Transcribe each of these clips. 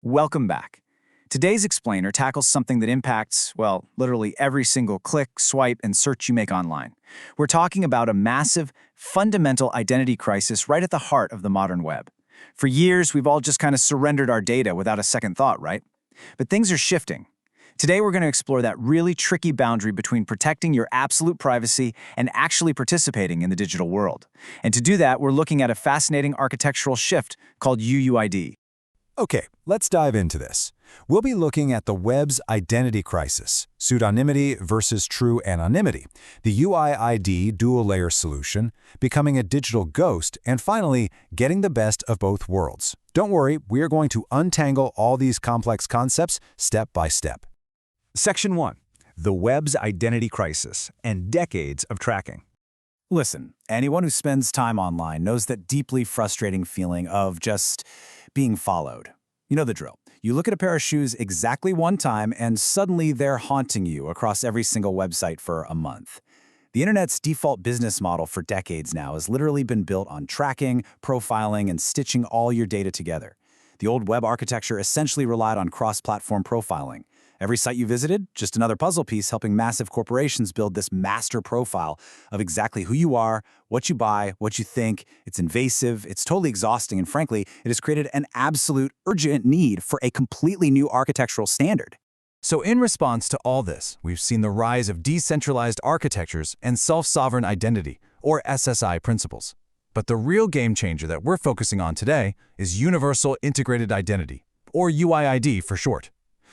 Welcome back. Today's explainer tackles something that impacts, well, literally every single click, swipe, and search you make online. We're talking about a massive, fundamental identity crisis right at the heart of the modern web. For years, we've all just kind of surrendered our data without a second thought, right? But things are shifting. Today, we're going to explore that really tricky boundary between protecting your absolute privacy and actually participating in the digital world. And to do that, we're looking at a fascinating architectural shift called UUID. Okay, let's dive into this. We'll be looking at the web's identity crisis, pseudonymity versus true anonymity, the UIID dual-layer solution, becoming a digital ghost, and finally, getting the best of both worlds. Don't worry, we are going to untangle all these complex concepts step by step. Section 1. The web's identity crisis and decades of tracking. Listen, anyone who spends time online knows that deeply frustrating feeling of just being followed. You know the drill. You look at a pair of shoes exactly one time and suddenly they're haunting you across every single website for a month. The internet's default business model for decades now has literally been built on tracking, profiling, and stitching all your data together. The old web architecture essentially relied on cross-platform profiling. Every site you visited, just another puzzle piece helping massive corporations build this master profile of exactly who you are, what you buy, what you think. It's invasive, it's totally exhausting, and frankly, it has created an absolute urgent need for a completely new architectural standard. So in response to all this, we've seen the rise of decentralized architectures and self-sovereign identity, or SSI principles. But the real game changer that we're focusing on today is Universal Integrated Identity, or UIID for short.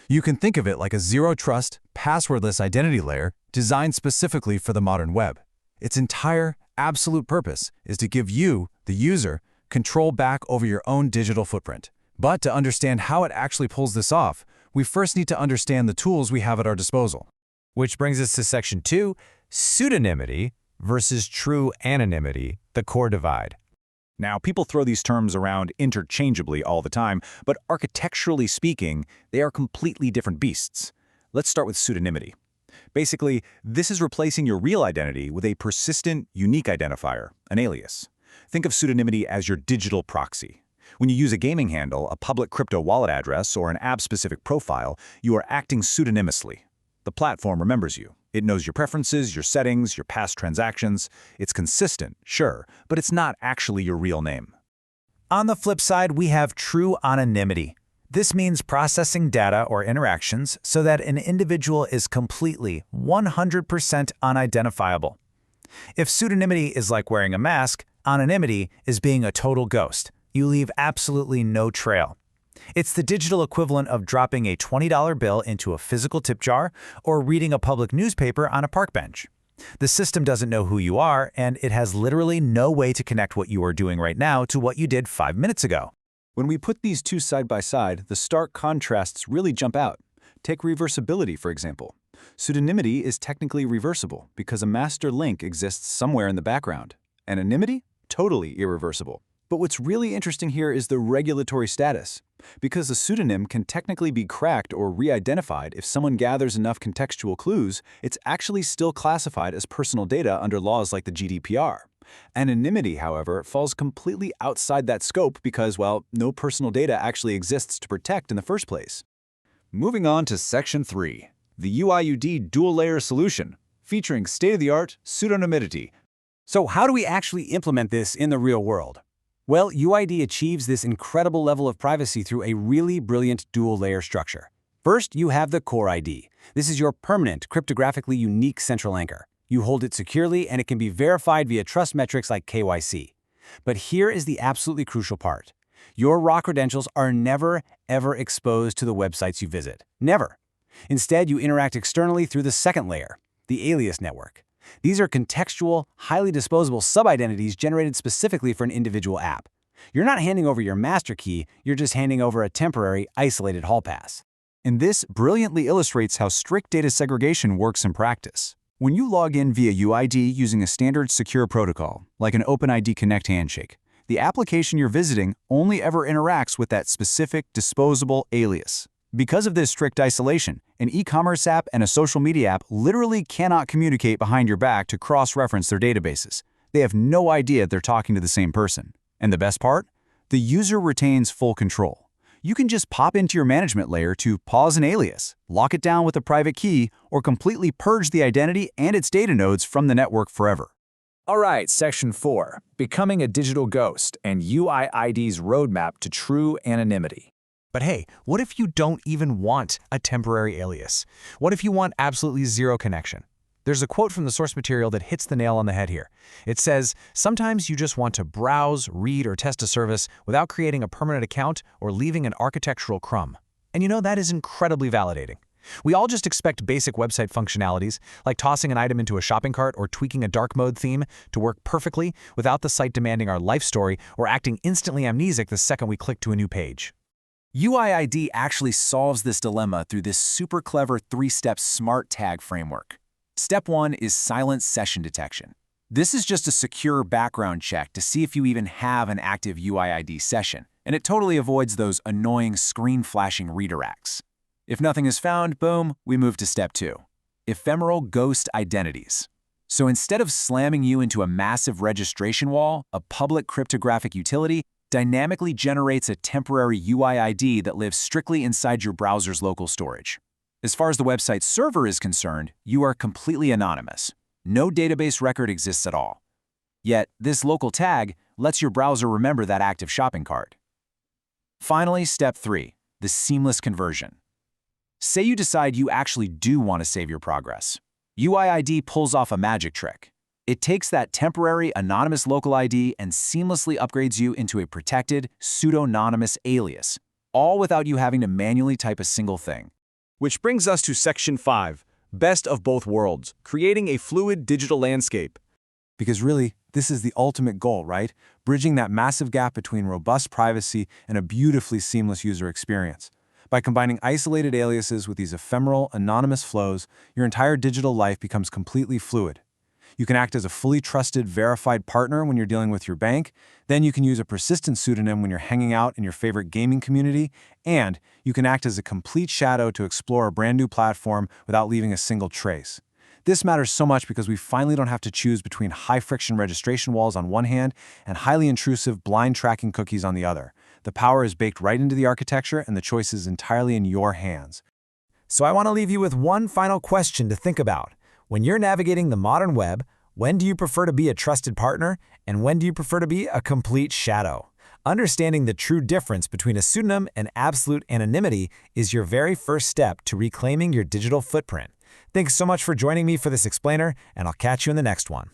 You can think of it like a zero-trust, passwordless identity layer designed specifically for the modern web. Its entire, absolute purpose is to give you, the user, control back over your own digital footprint. But to understand how it actually pulls this off, we first need to understand the tools we have at our disposal. Which brings us to Section 2, pseudonymity versus true anonymity, the core divide. Now, people throw these terms around interchangeably all the time, but architecturally speaking, they are completely different beasts. Let's start with pseudonymity. Basically, this is replacing your real identity with a persistent, unique identifier, an alias. Think of pseudonymity as your digital proxy. When you use a gaming handle, a public crypto wallet address, or an app-specific profile, you are acting pseudonymously. The platform remembers you. It knows your preferences, your settings, your past transactions. It's consistent, sure, but it's not actually your real name. On the flip side, we have true anonymity. This means processing data or interactions so that an individual is completely, 100% unidentifiable. If pseudonymity is like wearing a mask, anonymity is being a total ghost. You leave absolutely no trail. It's the digital equivalent of dropping a $20 bill into a physical tip jar or reading a public newspaper on a park bench. The system doesn't know who you are, and it has literally no way to connect what you are doing right now to what you did 5 minutes ago. When we put these two side by side, the stark contrasts really jump out. Take reversibility, for example. Pseudonymity is technically reversible because a master link exists somewhere in the background. Anonymity? Totally irreversible. But what's really interesting here is the regulatory status. Because a pseudonym can technically be cracked or re-identified if someone gathers enough contextual clues, it's actually still classified as personal data under laws like the GDPR. Anonymity, however, falls completely outside that scope because, well, no personal data actually exists to protect in the first place. Moving on to Section 3, the UIID dual-layer solution, featuring state-of-the-art pseudonymity. So how do we actually implement this in the real world? Well, UID achieves this incredible level of privacy through a really brilliant dual-layer structure. First, you have the core ID. This is your permanent, cryptographically unique central anchor. You hold it securely, and it can be verified via trust metrics like KYC. But here is the absolutely crucial part. Your raw credentials are never, ever exposed to the websites you visit. Never. Instead, you interact externally through the second layer, the Alias Network. These are contextual, highly disposable sub-identities generated specifically for an individual app. You're not handing over your master key, you're just handing over a temporary, isolated hall pass. And this brilliantly illustrates how strict data segregation works in practice. When you log in via UID using a standard secure protocol, like an OpenID Connect handshake, the application you're visiting only ever interacts with that specific, disposable alias. Because of this strict isolation, an e-commerce app and a social media app literally cannot communicate behind your back to cross-reference their databases. They have no idea they're talking to the same person. And the best part? The user retains full control. You can just pop into your management layer to pause an alias, lock it down with a private key, or completely purge the identity and its data nodes from the network forever. All right, Section 4, Becoming a Digital Ghost and UIID's Roadmap to True Anonymity. But hey, what if you don't even want a temporary alias? What if you want absolutely zero connection? There's a quote from the source material that hits the nail on the head here. It says, sometimes you just want to browse, read, or test a service without creating a permanent account or leaving an architectural crumb. And you know, that is incredibly validating. We all just expect basic website functionalities, like tossing an item into a shopping cart or tweaking a dark mode theme, to work perfectly without the site demanding our life story or acting instantly amnesic the second we click to a new page. UIID actually solves this dilemma through this super clever 3-step smart tag framework. Step 1 is silent session detection. This is just a secure background check to see if you even have an active UIID session, and it totally avoids those annoying screen-flashing redirects. If nothing is found, boom, we move to Step 2, ephemeral ghost identities. So instead of slamming you into a massive registration wall, a public cryptographic utility dynamically generates a temporary UIID that lives strictly inside your browser's local storage. As far as the website server is concerned, you are completely anonymous. No database record exists at all. Yet, this local tag lets your browser remember that active shopping cart. Finally, Step 3, the seamless conversion. Say you decide you actually do want to save your progress. UIID pulls off a magic trick. It takes that temporary anonymous local ID and seamlessly upgrades you into a protected, pseudonymous alias, all without you having to manually type a single thing. Which brings us to Section 5, Best of Both Worlds, creating a fluid digital landscape. Because really, this is the ultimate goal, right? Bridging that massive gap between robust privacy and a beautifully seamless user experience. By combining isolated aliases with these ephemeral, anonymous flows, your entire digital life becomes completely fluid. You can act as a fully trusted, verified partner when you're dealing with your bank. Then you can use a persistent pseudonym when you're hanging out in your favorite gaming community. And you can act as a complete shadow to explore a brand new platform without leaving a single trace. This matters so much because we finally don't have to choose between high-friction registration walls on one hand and highly intrusive, blind tracking cookies on the other. The power is baked right into the architecture, and the choice is entirely in your hands. So I want to leave you with one final question to think about. When you're navigating the modern web, when do you prefer to be a trusted partner, and when do you prefer to be a complete shadow? Understanding the true difference between a pseudonym and absolute anonymity is your very first step to reclaiming your digital footprint. Thanks so much for joining me for this explainer, and I'll catch you in the next one.